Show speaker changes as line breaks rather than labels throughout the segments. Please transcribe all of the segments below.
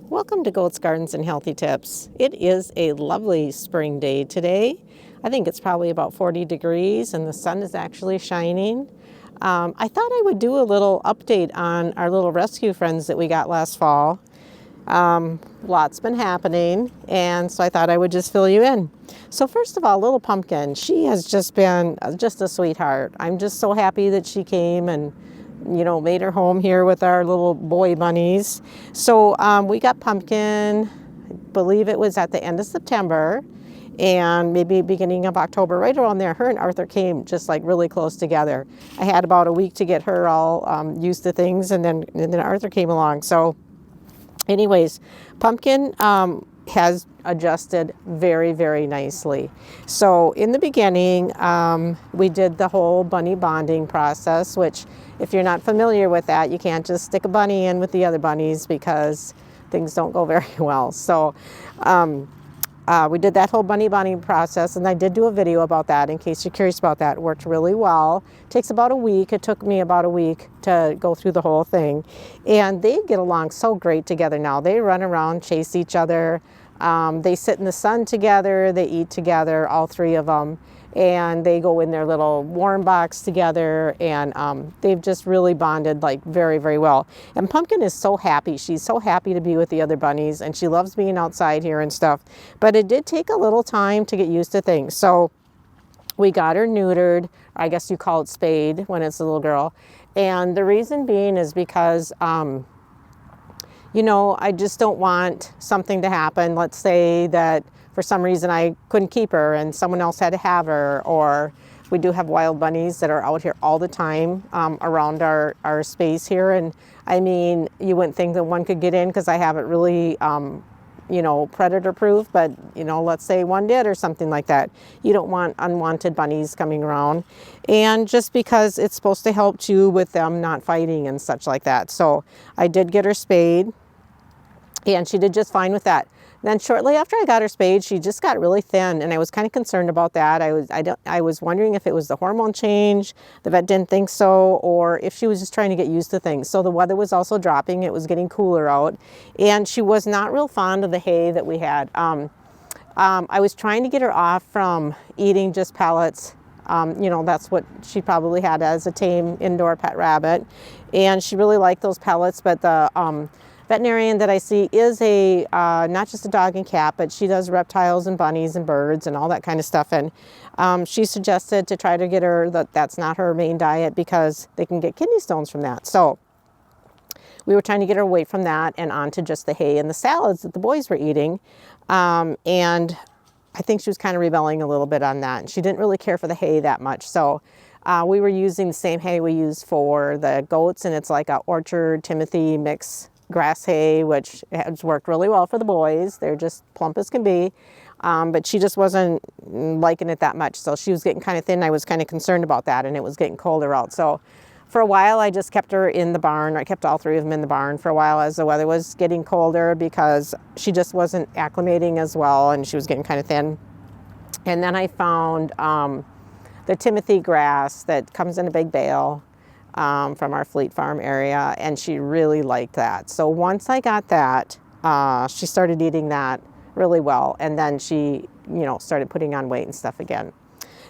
Welcome to Goats Gardens and Healthy Tips. It is a lovely spring day today. I think it's probably about 40 degrees and the sun is actually shining. I thought I would do a little update on our little rescue friends that we got last fall. Lots been happening, and so I thought I would just fill you in. So first of all, Little Pumpkin, she has just been just a sweetheart. I'm just so happy that she came and made her home here with our little boy bunnies. So we got Pumpkin, I believe it was at the end of September and maybe beginning of October, right around there. Her and Arthur came just like really close together. I had about a week to get her all used to things, and then Arthur came along. So anyways, Pumpkin has adjusted very, very nicely. So in the beginning, we did the whole bunny bonding process, which if you're not familiar with that, you can't just stick a bunny in with the other bunnies because things don't go very well. So we did that whole bunny bonding process, and I did do a video about that in case you're curious about that. It worked really well. It takes about a week. It took me about a week to go through the whole thing. And they get along so great together now. They run around, chase each other. They sit in the sun together. They eat together, all three of them. And they go in their little warm box together, and they've just really bonded like very, very well. And Pumpkin is so happy. She's so happy to be with the other bunnies, and she loves being outside here and stuff. But it did take a little time to get used to things. So we got her neutered. I guess you call it spayed when it's a little girl. And the reason being is because I just don't want something to happen. Let's say that for some reason I couldn't keep her and someone else had to have her, or we do have wild bunnies that are out here all the time around our space here. And I mean, you wouldn't think that one could get in because I have it really, predator proof, but let's say one did or something like that. You don't want unwanted bunnies coming around. And just because it's supposed to help too with them not fighting and such like that. So I did get her spayed, and she did just fine with that. Then shortly after I got her spayed, she just got really thin, and I was kind of concerned about that. I was wondering if it was the hormone change. The vet didn't think so, or if she was just trying to get used to things. So the weather was also dropping. It was getting cooler out, and she was not real fond of the hay that we had. I was trying to get her off from eating just pellets. That's what she probably had as a tame indoor pet rabbit, and she really liked those pellets, but the veterinarian that I see is not just a dog and cat, but she does reptiles and bunnies and birds and all that kind of stuff. And she suggested to try to get her that's not her main diet because they can get kidney stones from that. So we were trying to get her away from that and onto just the hay and the salads that the boys were eating. And I think she was kind of rebelling a little bit on that. And she didn't really care for the hay that much. So we were using the same hay we use for the goats, and it's like a Orchard Timothy mix grass hay, which has worked really well for the boys. They're just plump as can be, but she just wasn't liking it that much. So she was getting kind of thin. I was kind of concerned about that, and it was getting colder out. So for a while, I just kept her in the barn. I kept all three of them in the barn for a while as the weather was getting colder, because she just wasn't acclimating as well, and she was getting kind of thin. And then I found the Timothy grass that comes in a big bale from our Fleet Farm area, and she really liked that. So once I got that, she started eating that really well, and then she, started putting on weight and stuff again.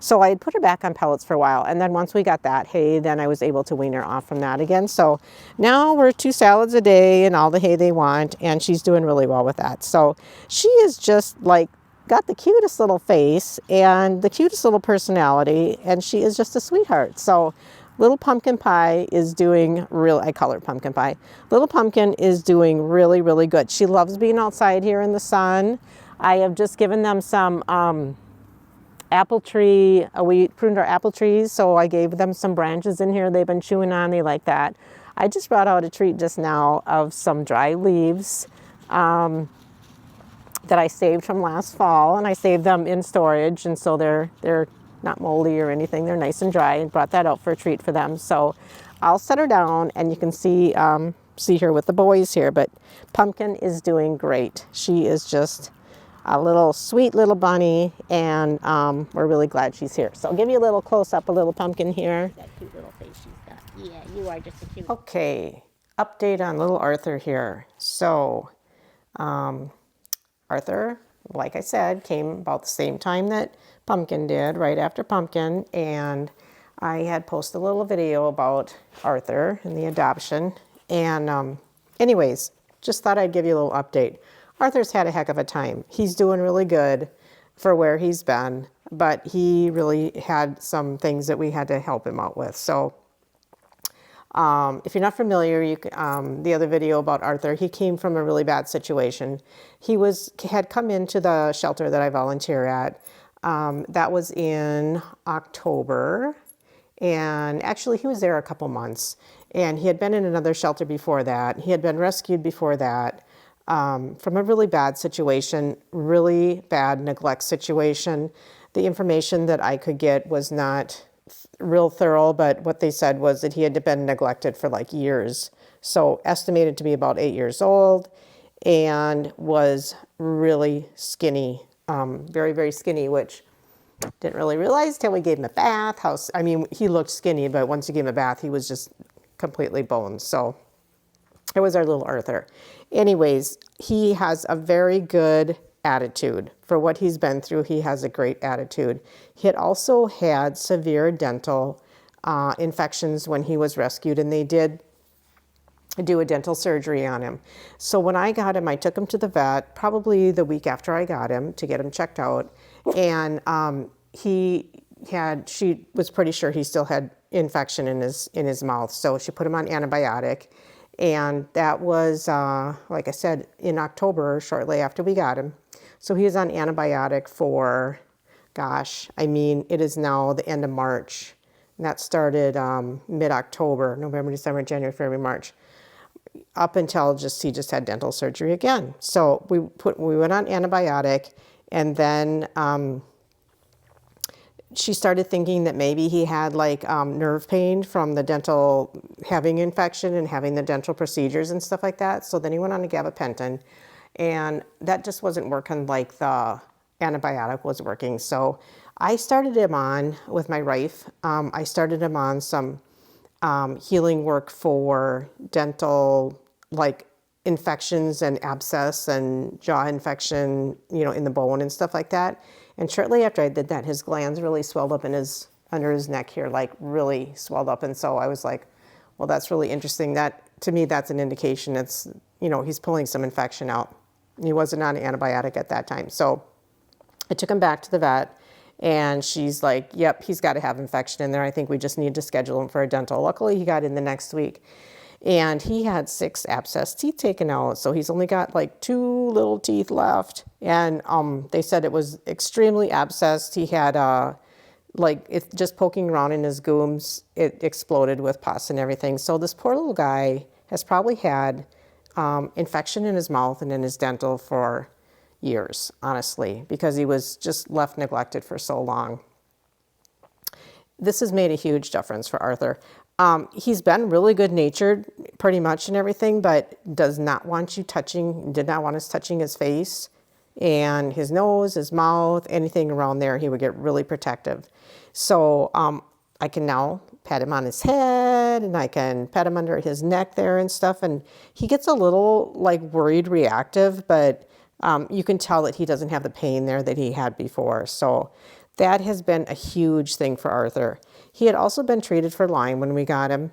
So I put her back on pellets for a while, and then once we got that hay, then I was able to wean her off from that again. So now we're 2 salads a day and all the hay they want, and she's doing really well with that. So she is just like got the cutest little face and the cutest little personality, and she is just a sweetheart. So Little Pumpkin Pie is doing I call her Pumpkin Pie. Little Pumpkin is doing really, really good. She loves being outside here in the sun. I have just given them some apple tree. We pruned our apple trees, so I gave them some branches in here they've been chewing on. They like that. I just brought out a treat just now of some dry leaves that I saved from last fall, and I saved them in storage, and so they're not moldy or anything. They're nice and dry, and brought that out for a treat for them. So I'll set her down, and you can see her with the boys here, but Pumpkin is doing great. She is just a little sweet little bunny, and we're really glad she's here. So I'll give you a little close-up of Little Pumpkin here.
That cute little face she's got. Yeah, you are just a cute.
Okay, update on little Arthur here. So Arthur, like I said, came about the same time that Pumpkin did, right after Pumpkin, and I had posted a little video about Arthur and the adoption. And anyways, just thought I'd give you a little update. Arthur's had a heck of a time. He's doing really good for where he's been, but he really had some things that we had to help him out with. So if you're not familiar, the other video about Arthur, he came from a really bad situation. He had come into the shelter that I volunteer at. That was in October, and actually he was there a couple months. And he had been in another shelter before that. He had been rescued before that from a really bad situation, really bad neglect situation. The information that I could get was not real thorough, but what they said was that he had been neglected for like years. So estimated to be about 8 years old, and was really skinny, very, very skinny, which didn't really realize till we gave him a bath. I mean, he looked skinny, but once you gave him a bath, he was just completely boned. So it was our little Arthur. Anyways, he has a very good attitude. For what he's been through, he has a great attitude. He had also had severe dental infections when he was rescued, and they did do a dental surgery on him. So when I got him, I took him to the vet probably the week after I got him to get him checked out. And she was pretty sure he still had infection in his mouth. So she put him on antibiotic. And that was, like I said, in October, shortly after we got him. So he was on antibiotic for, gosh, I mean, it is now the end of March. And that started mid-October, November, December, January, February, March, up until he just had dental surgery again. So we went on antibiotic, and then she started thinking that maybe he had like nerve pain from the dental having infection and having the dental procedures and stuff like that. So then he went on to gabapentin, and that just wasn't working like the antibiotic was working. So I started him on with my Rife. I started him on some healing work for dental, like infections and abscess and jaw infection, in the bone and stuff like that. And shortly after I did that, his glands really swelled up under his neck here, like really swelled up. And so I was like, well, that's really interesting. That, to me, that's an indication it's, he's pulling some infection out. He wasn't on antibiotic at that time. So I took him back to the vet, and she's like, yep, he's got to have infection in there. I think we just need to schedule him for a dental. Luckily, he got in the next week. And he had 6 abscess teeth taken out, so he's only got like 2 little teeth left. And they said it was extremely abscessed. He had it's just poking around in his gums, it exploded with pus and everything. So this poor little guy has probably had infection in his mouth and in his dental for years, honestly, because he was just left neglected for so long. This has made a huge difference for Arthur. He's been really good natured pretty much and everything, but did not want us touching his face and his nose, his mouth, anything around there. He would get really protective. So I can now pat him on his head, and I can pet him under his neck there and stuff. And he gets a little like worried, reactive, but you can tell that he doesn't have the pain there that he had before. So that has been a huge thing for Arthur. He had also been treated for Lyme when we got him,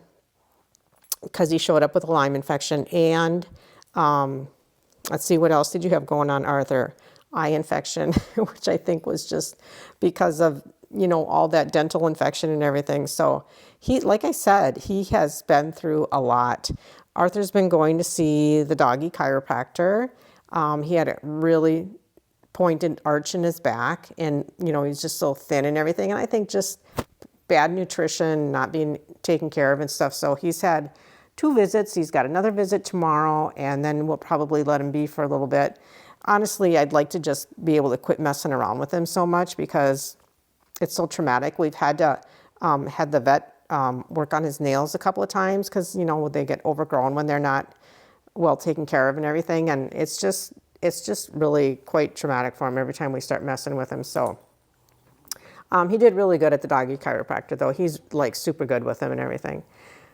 because he showed up with a Lyme infection. And let's see, what else did you have going on, Arthur? Eye infection, which I think was just because of, all that dental infection and everything. So like I said, he has been through a lot. Arthur's been going to see the doggy chiropractor. He had a really pointed arch in his back, and he's just so thin and everything. And I think just bad nutrition, not being taken care of and stuff. So he's had 2 visits. He's got another visit tomorrow, and then we'll probably let him be for a little bit. Honestly, I'd like to just be able to quit messing around with him so much, because it's so traumatic. We've had to had the vet work on his nails a couple of times, because they get overgrown when they're not well taken care of and everything. And it's just really quite traumatic for him every time we start messing with him. So he did really good at the doggy chiropractor, though. He's like super good with him and everything.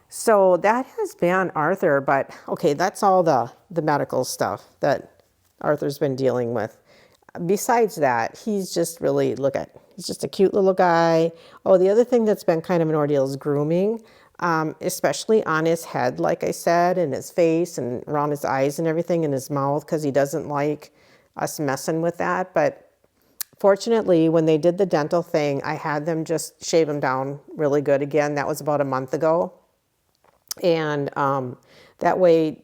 So that has been Arthur. But okay, that's all the medical stuff that Arthur's been dealing with. Besides that, he's just really, he's just a cute little guy. Oh, the other thing that's been kind of an ordeal is grooming, especially on his head, like I said, and his face and around his eyes and everything, and his mouth, because he doesn't like us messing with that. But fortunately, when they did the dental thing, I had them just shave him down really good again. That was about a month ago. And that way,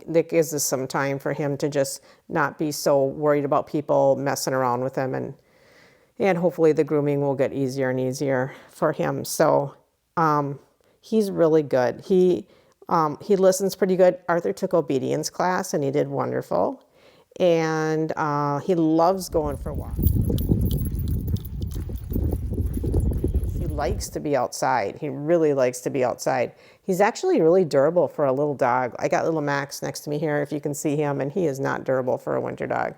that gives us some time for him to just not be so worried about people messing around with him. And hopefully the grooming will get easier and easier for him. So he's really good. He listens pretty good. Arthur took obedience class and he did wonderful. And he loves going for walks. He likes to be outside. He really likes to be outside. He's actually really durable for a little dog. I got little Max next to me here, if you can see him, and he is not durable for a winter dog.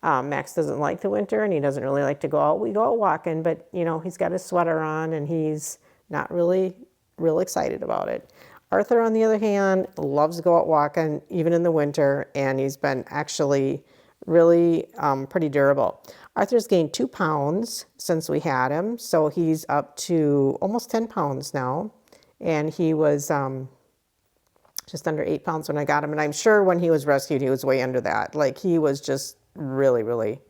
Max doesn't like the winter, and he doesn't really like to go out. We go out walking, but, he's got his sweater on, and he's not really real excited about it. Arthur, on the other hand, loves to go out walking, even in the winter, and he's been actually really pretty durable. Arthur's gained 2 pounds since we had him, so he's up to almost 10 pounds now. And he was just under 8 pounds when I got him. And I'm sure when he was rescued, he was way under that. Like, he was just really, really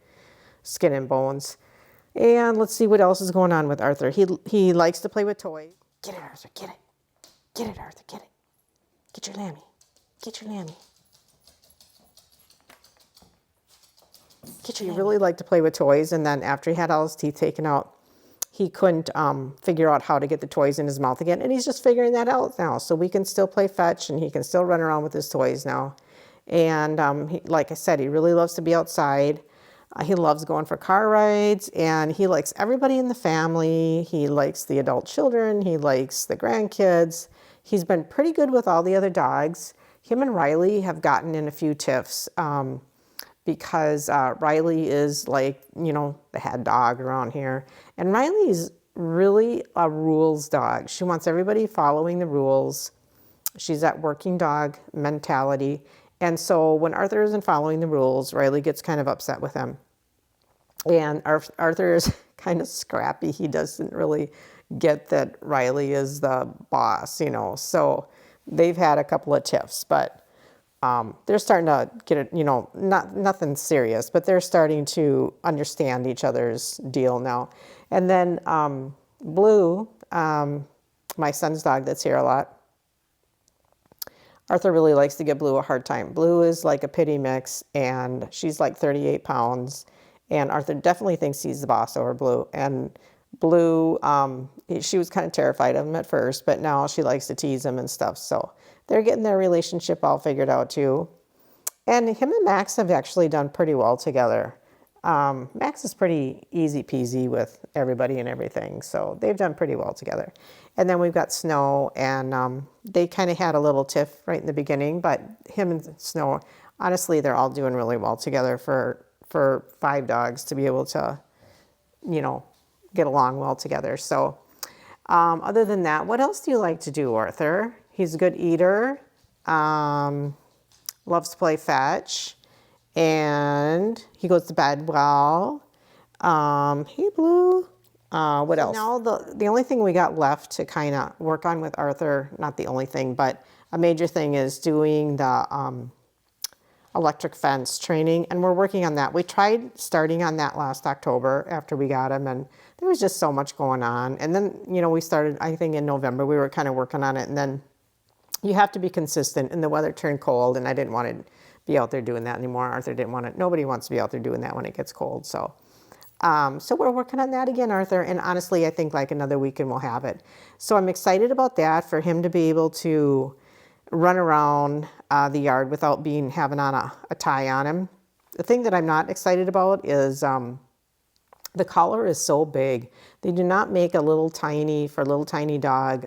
skin and bones. And let's see what else is going on with Arthur. He likes to play with toys. Get it, Arthur, get it. Get it, Arthur, get it. Get your lammy. Get your lammy. He really liked to play with toys. And then after he had all his teeth taken out, he couldn't figure out how to get the toys in his mouth again. And he's just figuring that out now. So we can still play fetch and he can still run around with his toys now. And like I said, he really loves to be outside. He loves going for car rides, and he likes everybody in the family. He likes the adult children. He likes the grandkids. He's been pretty good with all the other dogs. Him and Riley have gotten in a few tiffs because Riley is like, the head dog around here. And Riley's really a rules dog. She wants everybody following the rules. She's that working dog mentality. And so when Arthur isn't following the rules, Riley gets kind of upset with him. And Arthur is kind of scrappy. He doesn't really get that Riley is the boss, So they've had a couple of tiffs, but they're starting to get it, nothing serious, but they're starting to understand each other's deal now. And then Blue, my son's dog that's here a lot, Arthur really likes to give Blue a hard time. Blue is like a pity mix, and she's like 38 pounds. And Arthur definitely thinks he's the boss over Blue. And Blue, she was kind of terrified of him at first, but now she likes to tease him and stuff. So they're getting their relationship all figured out too. And him and Max have actually done pretty well together. Max is pretty easy peasy with everybody and everything. So they've done pretty well together. And then we've got Snow, and they kind of had a little tiff right in the beginning, but him and Snow, honestly, they're all doing really well together for 5 dogs to be able to, get along well together. So other than that, what else do you like to do, Arthur? He's a good eater, loves to play fetch, and he goes to bed well. Hey, Blue. What else? Now, the only thing we got left to kind of work on with Arthur, not the only thing, but a major thing is doing the electric fence training, and we're working on that. We tried starting on that last October after we got him, and there was just so much going on. And then, we started, I think in November, we were kind of working on it, and then you have to be consistent, and the weather turned cold, and I didn't want to be out there doing that anymore. Arthur didn't want it. Nobody wants to be out there doing that when it gets cold. So we're working on that again, Arthur, and honestly, I think like another week and we'll have it. So I'm excited about that, for him to be able to run around the yard without having on a tie on him. The thing that I'm not excited about is the collar is so big. They do not make a little tiny dog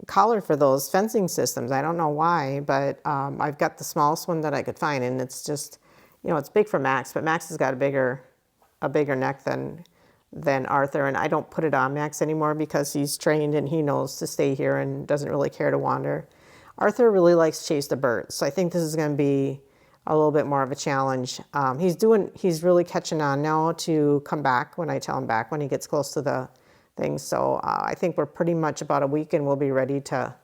collar for those fencing systems. I don't know why, but I've got the smallest one that I could find, and it's just, it's big for Max, but Max has got a bigger neck than Arthur, and I don't put it on Max anymore because he's trained and he knows to stay here and doesn't really care to wander. Arthur really likes to chase the birds, so I think this is going to be a little bit more of a challenge. He's really catching on now to come back when I tell him back when he gets close to the thing. So I think we're pretty much about a week and we'll be ready to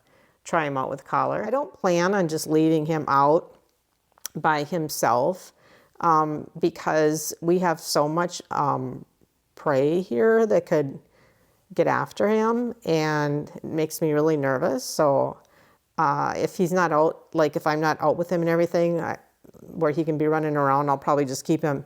try him out with collar. I don't plan on just leaving him out by himself because we have so much prey here that could get after him, and it makes me really nervous. So if he's not out, like if I'm not out with him and everything, where he can be running around, I'll probably just keep him.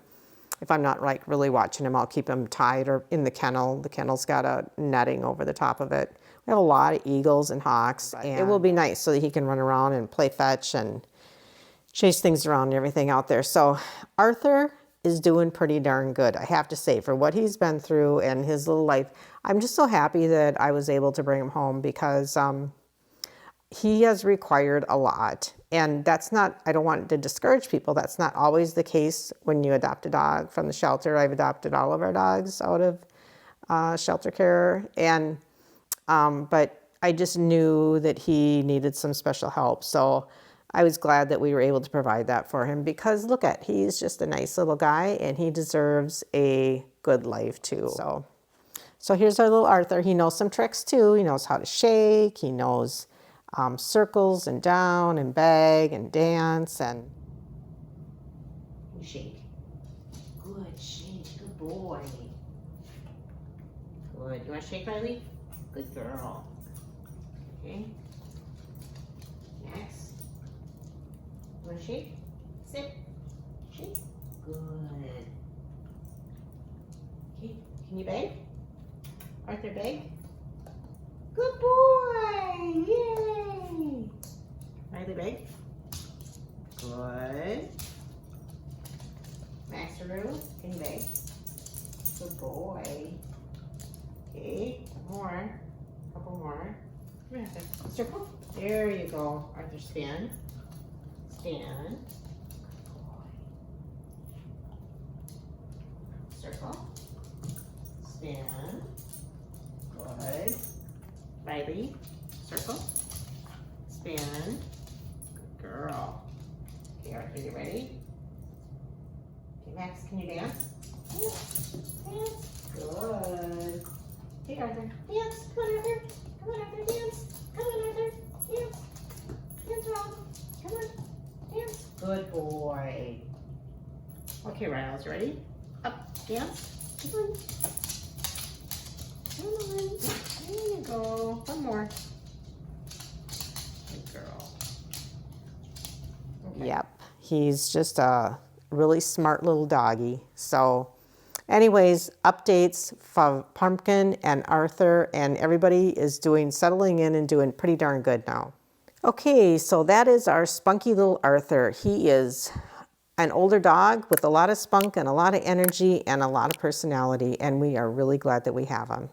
If I'm not like really watching him, I'll keep him tied or in the kennel. The kennel's got a netting over the top of it. We have a lot of eagles and hawks, and it will be nice so that he can run around and play fetch and chase things around and everything out there. So Arthur is doing pretty darn good, I have to say, for what he's been through and his little life. I'm just so happy that I was able to bring him home because he has required a lot. And that's not, I don't want to discourage people. That's not always the case when you adopt a dog from the shelter. I've adopted all of our dogs out of shelter care. And, but I just knew that he needed some special help. So I was glad that we were able to provide that for him because look at, he's just a nice little guy and he deserves a good life too. So here's our little Arthur. He knows some tricks too. He knows how to shake. He knows circles and down and bag and dance and
shake. Good shake. Good boy. Good. You want to shake, Riley? Good girl. Okay. Next. You want to shake? Sit. Shake. Good. Okay. Can you beg? Arthur, beg? Good boy! Yay! Riley, beg? Good. Masaru, can you beg? Good boy. Okay, more. Couple more. Come here, Arthur. Circle. There you go. Arthur, stand. Stand. Circle. Stand. Good. Riley, circle. Stand. Good girl. Okay, Arthur, you ready? Okay, Max, can you dance? Dance. Dance. Good. Okay, Arthur. Dance. Come on, Arthur. Come on, Arthur. Dance. Come on, Arthur. Dance. Dance around. Come on. Dance. Good boy. Okay, Riles, ready? Up. Dance. Come on. Come on. There you go. One more. Good girl. Okay.
Yep, he's just a really smart little doggy. So anyways, updates from Pumpkin and Arthur and everybody is settling in and doing pretty darn good now. Okay, so that is our spunky little Arthur. He is an older dog with a lot of spunk and a lot of energy and a lot of personality, and we are really glad that we have him.